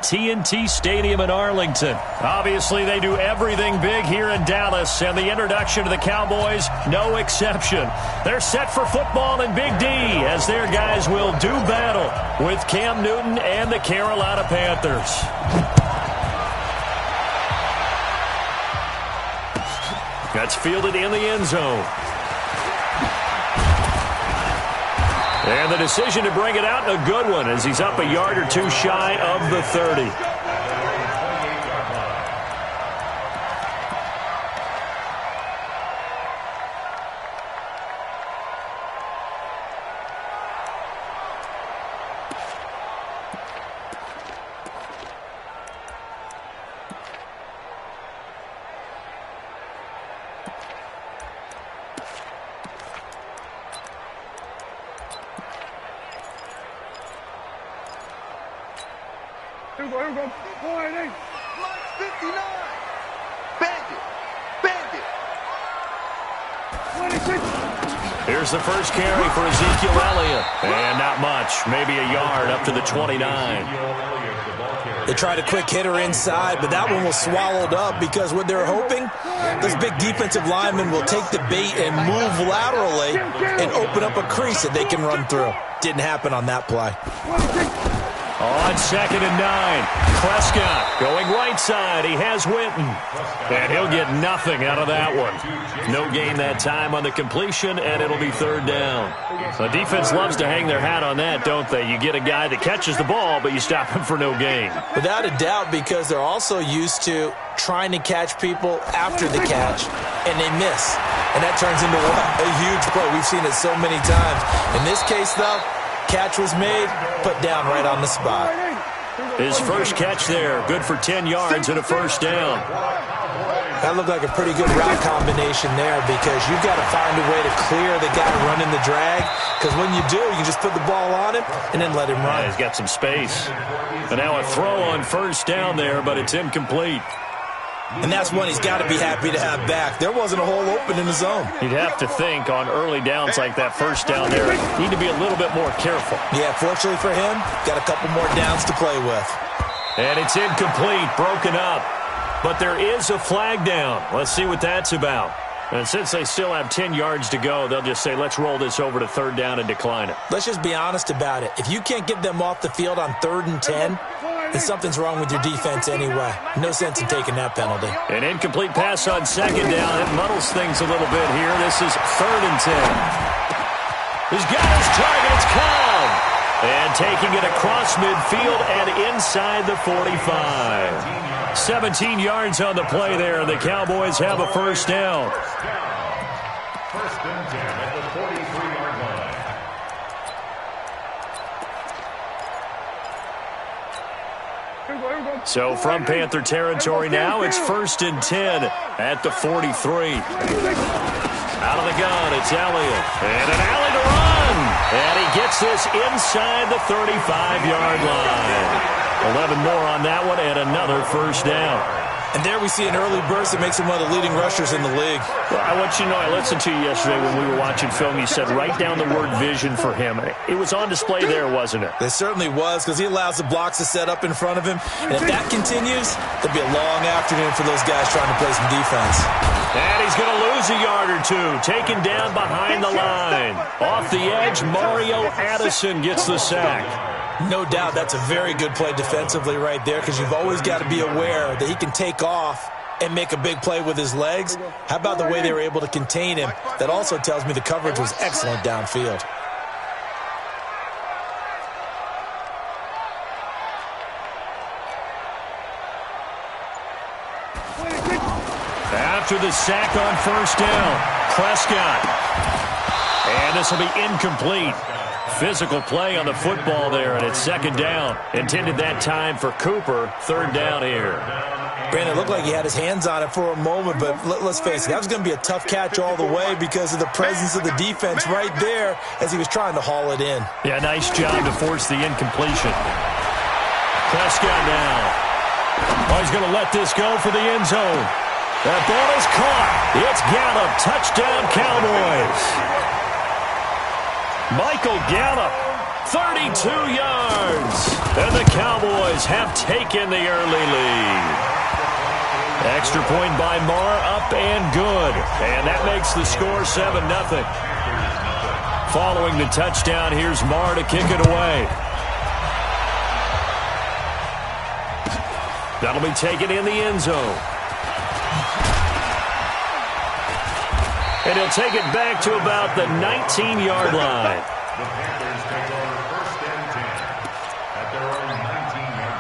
TNT Stadium in Arlington. Obviously, they do everything big here in Dallas, and the introduction to the Cowboys, no exception. They're set for football in Big D as their guys will do battle with Cam Newton and the Carolina Panthers. That's fielded in the end zone. And the decision to bring it out, a good one, as he's up a yard or two shy of the 30. Here we go. 4-8. Line 59. Bandit. 26. Here's the first carry for Ezekiel Elliott. And not much. Maybe a yard up to the 29. They tried a quick hitter inside, but that one was swallowed up because what they're hoping, those big defensive linemen will take the bait and move laterally and open up a crease that they can run through. Didn't happen on that play. 26. On 2nd and 9, Prescott going right side. He has Winton. And he'll get nothing out of that one. No gain that time on the completion, and it'll be 3rd down. The defense loves to hang their hat on that, don't they? You get a guy that catches the ball, but you stop him for no gain. Without a doubt, because they're also used to trying to catch people after the catch, and they miss. And that turns into a huge play. We've seen it so many times. In this case, though, catch was made, put down right on the spot. His first catch there, good for 10 yards and a 1st down. That looked like a pretty good route combination there because you've got to find a way to clear the guy running the drag, because when you do, you just put the ball on him and then let him run. Yeah, he's got some space. And now a throw on 1st down there, but it's incomplete. And that's one he's got to be happy to have back. There wasn't a hole open in the zone. You'd have to think on early downs like that 1st down there, need to be a little bit more careful. Yeah, fortunately for him, got a couple more downs to play with. And it's incomplete, broken up. But there is a flag down. Let's see what that's about. And since they still have 10 yards to go, they'll just say, let's roll this over to 3rd down and decline it. Let's just be honest about it. If you can't get them off the field on 3rd and 10, then something's wrong with your defense anyway. No sense in taking that penalty. An incomplete pass on 2nd down. It muddles things a little bit here. This is 3rd and 10. He's got his target. It's Cobb. And taking it across midfield and inside the 45. 17 yards on the play there. The Cowboys have a 1st down. 1st and 10 at the 43-yard line. So from Panther territory now, it's 1st and 10 at the 43. Out of the gun, it's Elliott. And an alley to run. And he gets this inside the 35-yard line. 11 more on that one and another 1st down. And there we see an early burst that makes him one of the leading rushers in the league. Well, I want you to know, I listened to you yesterday when we were watching film. You said write down the word vision for him. It was on display there, wasn't it? It certainly was, because he allows the blocks to set up in front of him. And if that continues, there'll be a long afternoon for those guys trying to play some defense. And he's going to lose a yard or two. Taken down behind the line. Off the edge, Mario Addison gets the sack. No doubt that's a very good play defensively right there, because you've always got to be aware that he can take off and make a big play with his legs. How about the way they were able to contain him? That also tells me the coverage was excellent downfield. After the sack on 1st down, Prescott. And this will be incomplete. Physical play on the football there, and it's 2nd down. Intended that time for Cooper. 3rd down here. Brandon, it looked like he had his hands on it for a moment, but let's face it, that was going to be a tough catch all the way because of the presence of the defense right there as he was trying to haul it in. Yeah, nice job to force the incompletion. Prescott now. Oh, he's going to let this go for the end zone. That ball is caught. It's Gallup. Touchdown, Cowboys. Michael Gallup 32 yards. And the Cowboys have taken the early lead. Extra point by Marr, up and good. And that makes the score 7-0. Following the touchdown, here's Marr to kick it away. That'll be taken in the end zone. And he'll take it back to about the 19-yard line. The Panthers take over 1st and 10 at their own 19-yard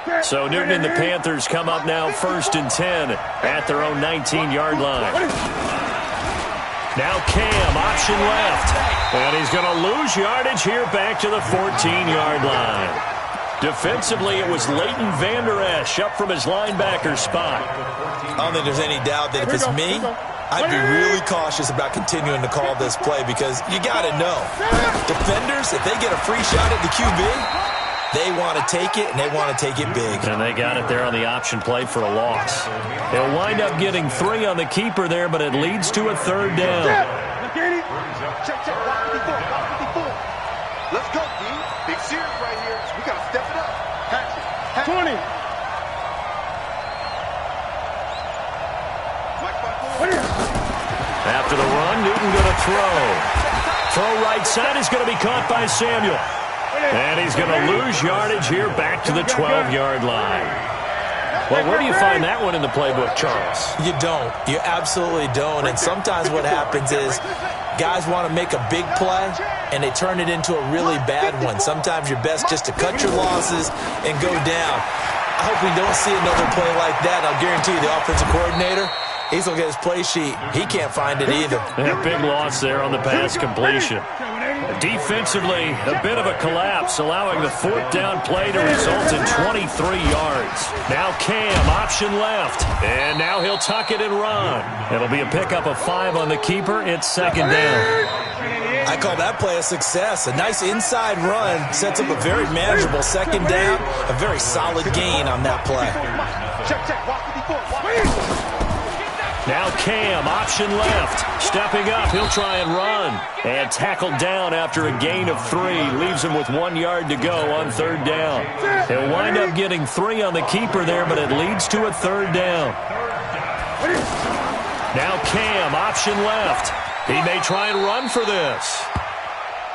line. So Newton and the Panthers come up now 1st and 10 at their own 19-yard line. Now Cam, option left. And he's going to lose yardage here back to the 14-yard line. Defensively, it was Leighton Vander Esch up from his linebacker spot. I don't think there's any doubt that if it's me, I'd be really cautious about continuing to call this play because you got to know, defenders, if they get a free shot at the QB, they want to take it, and they want to take it big. And they got it there on the option play for a loss. They'll wind up getting 3 on the keeper there, but it leads to a 3rd down. Check. 54. Let's go, D. Big series right here. We got to step it up. 20. After the run, Newton going to throw. Throw right side is going to be caught by Samuel. And he's going to lose yardage here back to the 12-yard line. Well, where do you find that one in the playbook, Charles? You don't. You absolutely don't. And sometimes what happens is guys want to make a big play, and they turn it into a really bad one. Sometimes you're best just to cut your losses and go down. I hope we don't see another play like that. I'll guarantee you the offensive coordinator, he's looking at his play sheet. He can't find it either. A big loss there on the pass completion. Defensively, a bit of a collapse, allowing the 4th down play to result in 23 yards. Now Cam, option left. And now he'll tuck it and run. It'll be a pickup of 5 on the keeper. It's 2nd down. I call that play a success. A nice inside run sets up a very manageable 2nd down. A very solid gain on that play. Now Cam, option left. Stepping up, he'll try and run. And tackled down after a gain of 3. Leaves him with 1 yard to go on 3rd down. He'll wind up getting 3 on the keeper there, but it leads to a 3rd down. Now Cam, option left. He may try and run for this.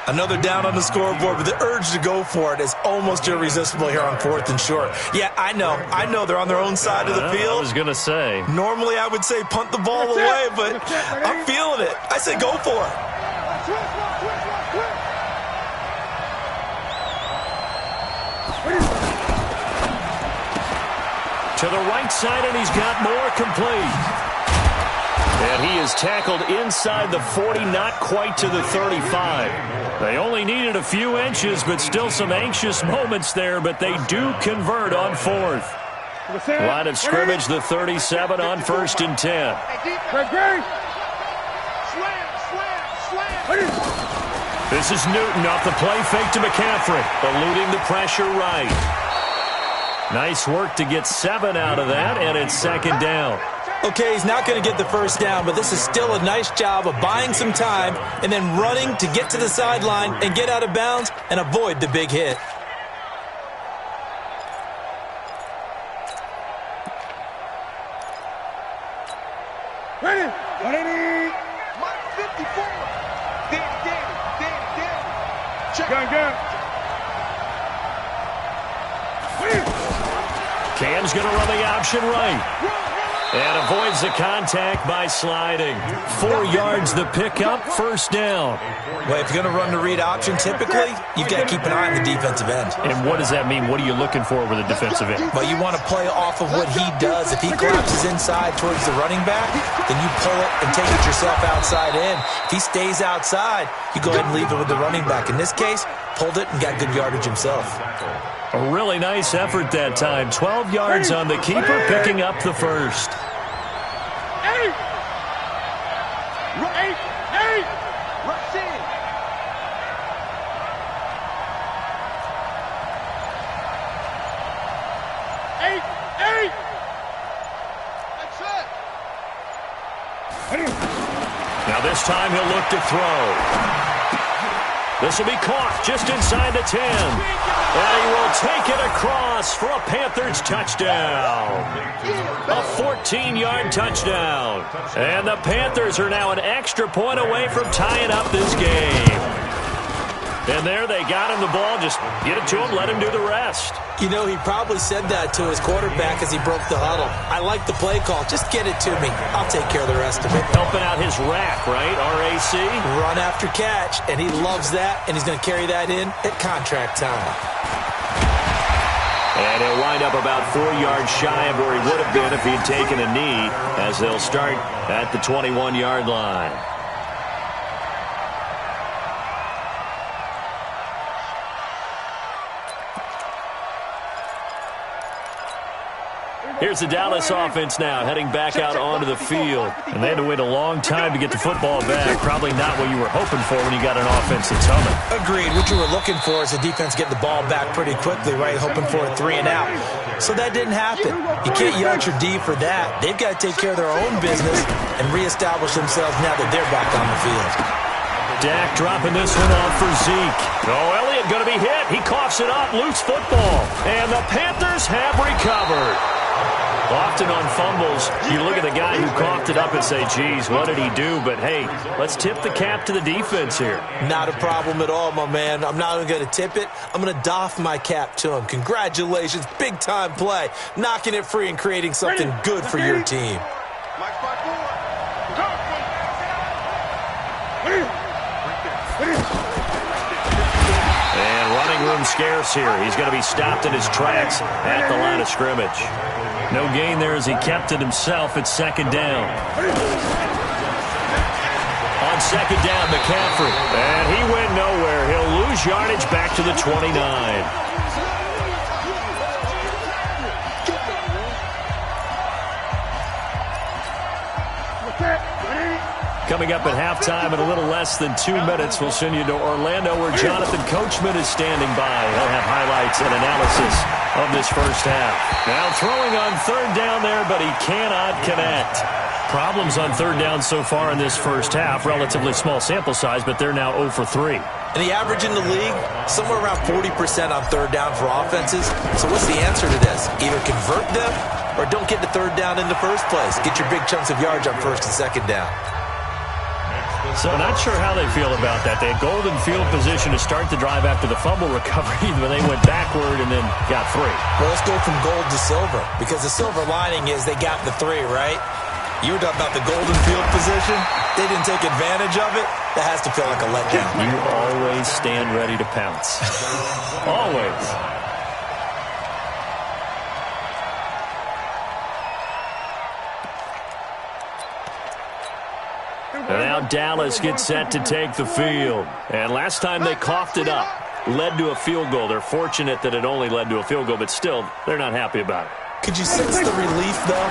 Another down on the scoreboard, but the urge to go for it is almost irresistible here on 4th and short. Yeah, I know they're on their own side of the field. I was going to say. Normally I would say punt the ball away, but I'm feeling it. I say go for it. To the right side, and he's got more complete. And he is tackled inside the 40, not quite to the 35. They only needed a few inches, but still some anxious moments there, but they do convert on 4th. Line of scrimmage, the 37 on 1st and 10. This is Newton off the play fake to McCaffrey, eluding the pressure right. Nice work to get 7 out of that, and it's 2nd down. Okay, he's not going to get the 1st down, but this is still a nice job of buying some time and then running to get to the sideline and get out of bounds and avoid the big hit. Ready. Mike 54. Danny. Check. Gun. Cam's going to run the option right. And avoids the contact by sliding. 4 yards the pickup, 1st down. Well, if you're going to run the read option, typically, you've got to keep an eye on the defensive end. And what does that mean? What are you looking for with a defensive end? Well, you want to play off of what he does. If he collapses inside towards the running back, then you pull it and take it yourself outside in. If he stays outside, you go ahead and leave it with the running back. In this case, pulled it and got good yardage himself. A really nice effort that time. 12 yards on the keeper, picking up the 1st. Now this time he'll look to throw. This will be caught just inside the 10. And he will take it across for a Panthers touchdown. A 14-yard touchdown. And the Panthers are now an extra point away from tying up this game. And there they got him the ball. Just get it to him, let him do the rest. You know, he probably said that to his quarterback as he broke the huddle. I like the play call. Just get it to me. I'll take care of the rest of it. Helping out his rack, right? RAC? Run after catch, and he loves that, and he's going to carry that in at contract time. And he'll wind up about 4 yards shy of where he would have been if he'd taken a knee, as they'll start at the 21-yard line. Here's the Dallas offense now, heading back out onto the field. And they had to wait a long time to get the football back. Probably not what you were hoping for when you got an offense that's humming. Agreed. What you were looking for is the defense getting the ball back pretty quickly, right? Hoping for a 3 and out. So that didn't happen. You can't yard your D for that. They've got to take care of their own business and reestablish themselves now that they're back on the field. Dak dropping this one off for Zeke. Oh, Elliott going to be hit. He coughs it up. Loose football. And the Panthers have recovered. Often on fumbles, you look at the guy who coughed it up and say, geez, what did he do? But, hey, let's tip the cap to the defense here. Not a problem at all, my man. I'm not even going to tip it. I'm going to doff my cap to him. Congratulations. Big-time play. Knocking it free and creating something good for your team. And running room scarce here. He's going to be stopped in his tracks at the line of scrimmage. No gain there as he kept it himself. It's second down. On second down, McCaffrey. And he went nowhere. He'll lose yardage back to the 29. Coming up at halftime in a little less than 2 minutes, we'll send you to Orlando where Jonathan Coachman is standing by. He'll have highlights and analysis of this first half. Now throwing on third down there, but he cannot connect. Problems on third down so far in this first half. Relatively small sample size, but they're now 0 for 3. And the average in the league, somewhere around 40% on third down for offenses. So what's the answer to this? Either convert them or don't get to third down in the first place. Get your big chunks of yards on first and second down. So not sure how they feel about that. They had golden field position to start the drive after the fumble recovery, but they went backward and then got 3. Well, let's go from gold to silver, because the silver lining is they got the 3, right? You were talking about the golden field position. They didn't take advantage of it. That has to feel like a letdown. You always stand ready to pounce. Always. And now Dallas gets set to take the field. And last time they coughed it up, led to a field goal. They're fortunate that it only led to a field goal, but still, they're not happy about it. Could you sense the relief, though,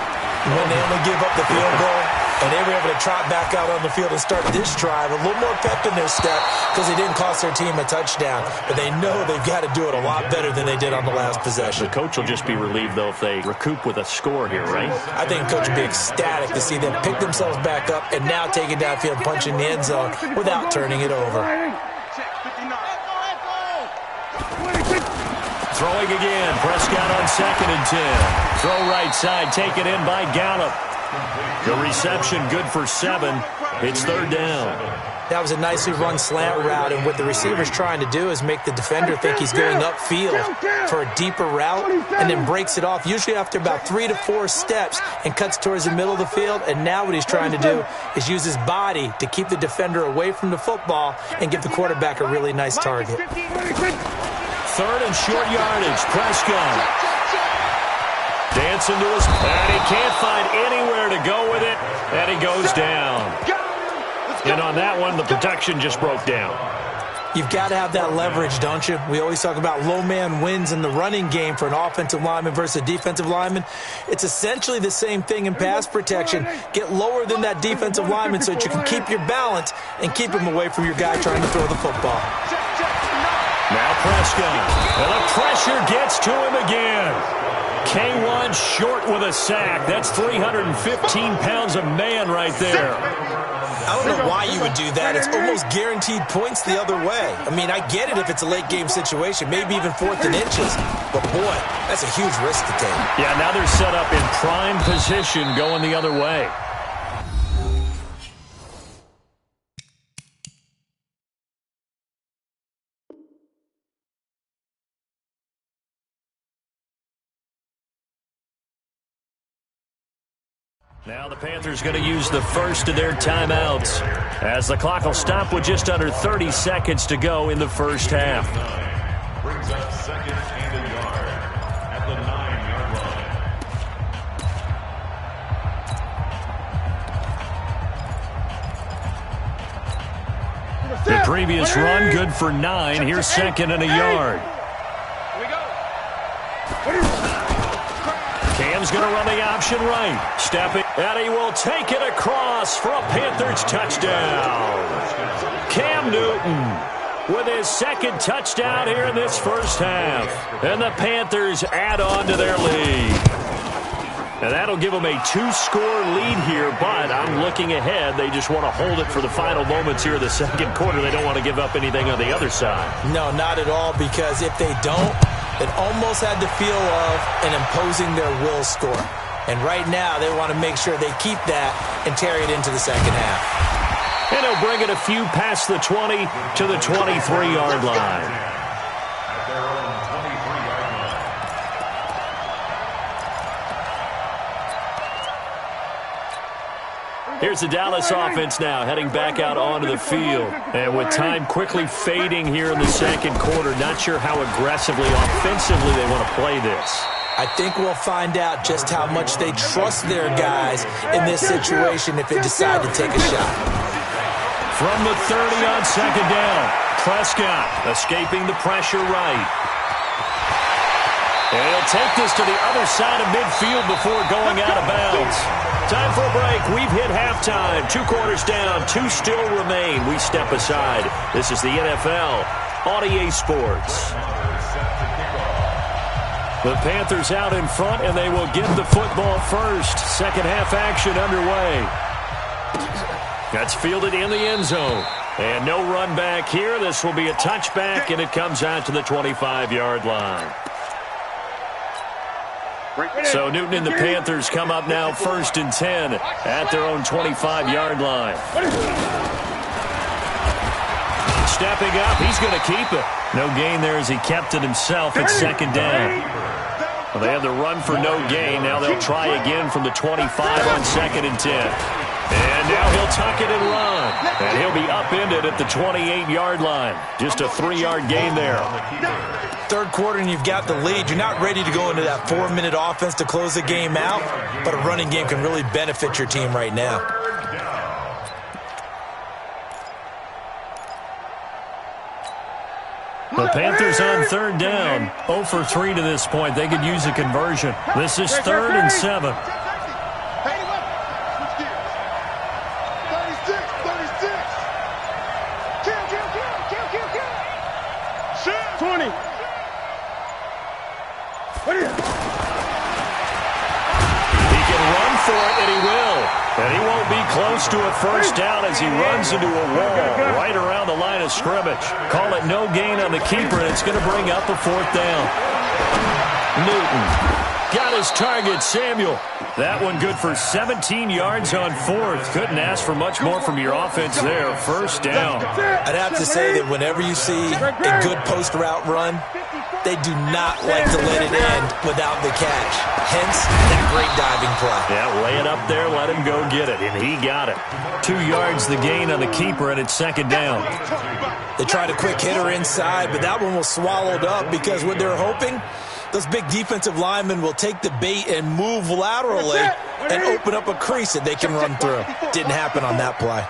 when they only gave up the field goal? And they were able to trot back out on the field and start this drive. A little more pep in their step because they didn't cost their team a touchdown. But they know they've got to do it a lot better than they did on the last possession. The coach will just be relieved, though, if they recoup with a score here, right? I think the coach will be ecstatic to see them pick themselves back up and now take it downfield, punching the end zone without turning it over. Throwing again. Prescott on second and 10. Throw right side. Taken in by Gallup. The reception good for 7. It's third down. That was a nicely run slant route, and what the receiver's trying to do is make the defender think he's going upfield for a deeper route and then breaks it off, usually after about 3 to 4 steps, and cuts towards the middle of the field. And now what he's trying to do is use his body to keep the defender away from the football and give the quarterback a really nice target. Third and short yardage. Prescott dancing to his, and he can't find anywhere to go with it, and he goes down. And on that one, the protection just broke down. You've got to have that leverage, don't you? We always talk about low man wins in the running game for an offensive lineman versus a defensive lineman. It's essentially the same thing in pass protection. Get lower than that defensive lineman so that you can keep your balance and keep him away from your guy trying to throw the football. Now Prescott, and the pressure gets to him again. K1 short with a sack. That's 315 pounds of man right there. I don't know why you would do that. It's almost guaranteed points the other way. I mean, I get it if it's a late-game situation, maybe even 4th and inches. But, boy, that's a huge risk to take. Yeah, now they're set up in prime position going the other way. Now the Panthers going to use the first of their timeouts as the clock will stop with just under 30 seconds to go in the first half. Brings up 2nd and a yard at the 9-yard line. The previous run good for 9. Here's 2nd and a yard. Here we go. Cam's going to run the option right. Stepping, and he will take it across for a Panthers touchdown. Cam Newton with his 2nd touchdown here in this first half. And the Panthers add on to their lead. And that'll give them a 2-score lead here, but I'm looking ahead. They just want to hold it for the final moments here in the 2nd quarter. They don't want to give up anything on the other side. No, not at all, because if they don't, it almost had the feel of an imposing their will score. And right now, they want to make sure they keep that and carry it into the 2nd half. And he'll bring it a few past the 20 to the 23-yard line. At their own 23-yard line. Here's the Dallas offense now heading back out onto the field. And with time quickly fading here in the 2nd quarter, not sure how aggressively, offensively they want to play this. I think we'll find out just how much they trust their guys in this situation if they decide to take a shot. From the 30 on 2nd down, Prescott escaping the pressure right. And he'll take this to the other side of midfield before going out of bounds. Time for a break. We've hit halftime. 2 quarters down, 2 still remain. We step aside. This is the NFL on EA Sports. The Panthers out in front, and they will get the football first. 2nd half action underway. That's fielded in the end zone. And no run back here. This will be a touchback, and it comes out to the 25-yard line. So Newton and the Panthers come up now 1st and 10 at their own 25-yard line. Stepping up, he's going to keep it. No gain there as he kept it himself at 2nd down. Well, they have the run for no gain. Now they'll try again from the 25 on 2nd and 10. And now he'll tuck it and run. And he'll be upended at the 28-yard line. Just a 3-yard gain there. 3rd quarter and you've got the lead. You're not ready to go into that 4-minute offense to close the game out, but a running game can really benefit your team right now. The Panthers on 3rd down. 0 for 3 to this point. They could use a conversion. This is 3rd and 7. 20. He can run for it, and he will. And he won't be close to a first down as he runs into a wall right around the line of scrimmage. Call it no gain on the keeper, and it's going to bring up a 4th down. Newton got his target, Samuel. That one good for 17 yards on 4th. Couldn't ask for much more from your offense there. First down. I'd have to say that whenever you see a good post route run, they do not like to let it end without the catch. Hence, that great diving play. Yeah, lay it up there, let him go get it, and he got it. 2 yards the gain on the keeper, and it's 2nd down. They tried a quick hitter inside, but that one was swallowed up because what they're hoping, those big defensive linemen will take the bait and move laterally and open up a crease that they can run through. Didn't happen on that play.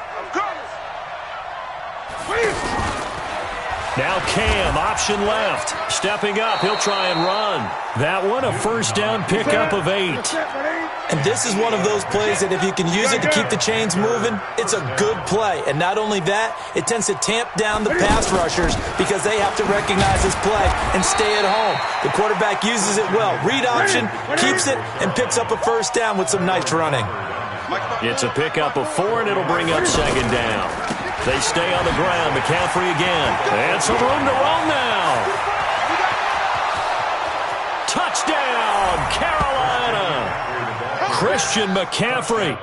Now Cam, option left. Stepping up, he'll try and run. That one, a first down pickup of 8. And this is one of those plays that if you can use it to keep the chains moving, it's a good play. And not only that, it tends to tamp down the pass rushers because they have to recognize this play and stay at home. The quarterback uses it well. Read option, keeps it, and picks up a first down with some nice running. It's a pickup of 4, and it'll bring up second down. They stay on the ground. McCaffrey again. And some room to roam now. Touchdown, Carolina. Christian McCaffrey